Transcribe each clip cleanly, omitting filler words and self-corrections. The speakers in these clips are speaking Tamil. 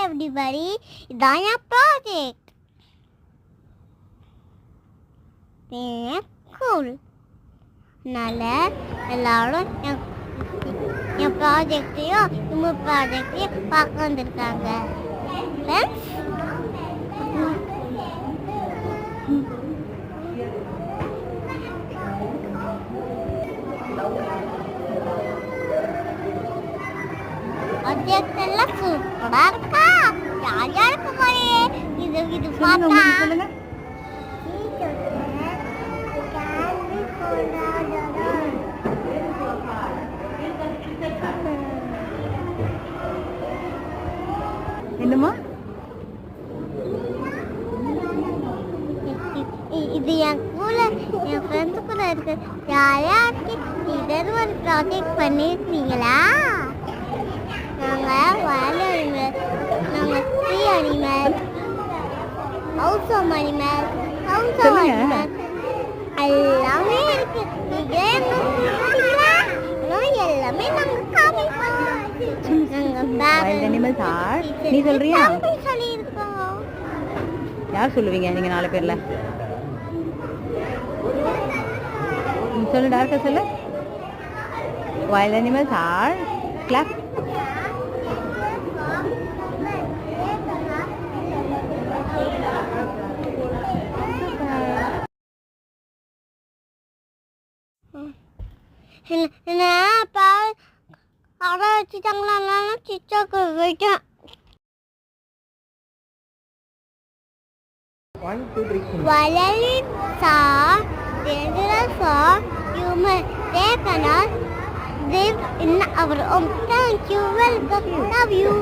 everybody. இதான் என் ப்ராஜெக்ட். கூல். அதனால எல்லாரும் என் ப்ராஜெக்டையும் இன்னொரு ப்ராஜெக்டையும் பார்க்க வந்திருக்காங்க. ப்ராஜெக்ட் எல்லாம் சூப்பரா இருக்கா? யார் இருக்க போறே? இது பார்த்தா என்னம்மா இது என் கூட என் ஃப்ரெண்ட்ஸு கூட இருக்கு. யாராச்சு இதர் ஒரு ப்ராஜெக்ட் பண்ணியிருக்கீங்களா? நாங்கள் வயல் அனிமல், நாங்கள் tree animal, house of animal, house of animal எல்லாமே இருக்கு. எல்லாமே நாங்கள் காமிப்போம். நீ சொல்றியா? சொல்லியிருக்கோம். யார் சொல்லுவீங்க நீங்க 4 பேர்ல? சொல்லு, டார்க்கா சொல்லு. Wild animals are clap. என்ன அடை வச்சுட்டாங்களா? சிச்சாக்கு போயிட்டேன். 1 2 3 Violins are dangerous for humans. They cannot live in our home. Thank you. Welcome. Love you.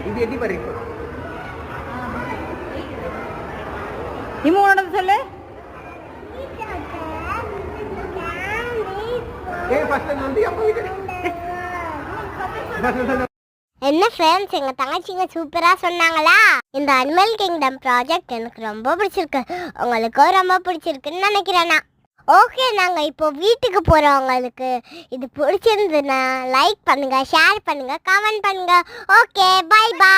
இது எட்டி பாரு. இமோனது சொல்லு. என்ன ஃப்ரெண்ட்ஸ், எங்க தங்கச்சிங்க சூப்பரா சொன்னாங்களா? இந்த அனிமல் கிங்டம் ப்ராஜெக்ட் எனக்கு ரொம்ப பிடிச்சிருக்கு. உங்களுக்கும் ரொம்ப பிடிச்சிருக்குன்னு நினைக்கிறேன்னா. ஓகே, நாங்கள் இப்போ வீட்டுக்கு போகிறவங்களுக்கு இது பிடிச்சிருந்துன்னா லைக் பண்ணுங்க, ஷேர் பண்ணுங்க, கமெண்ட் பண்ணுங்க. Okay, by by.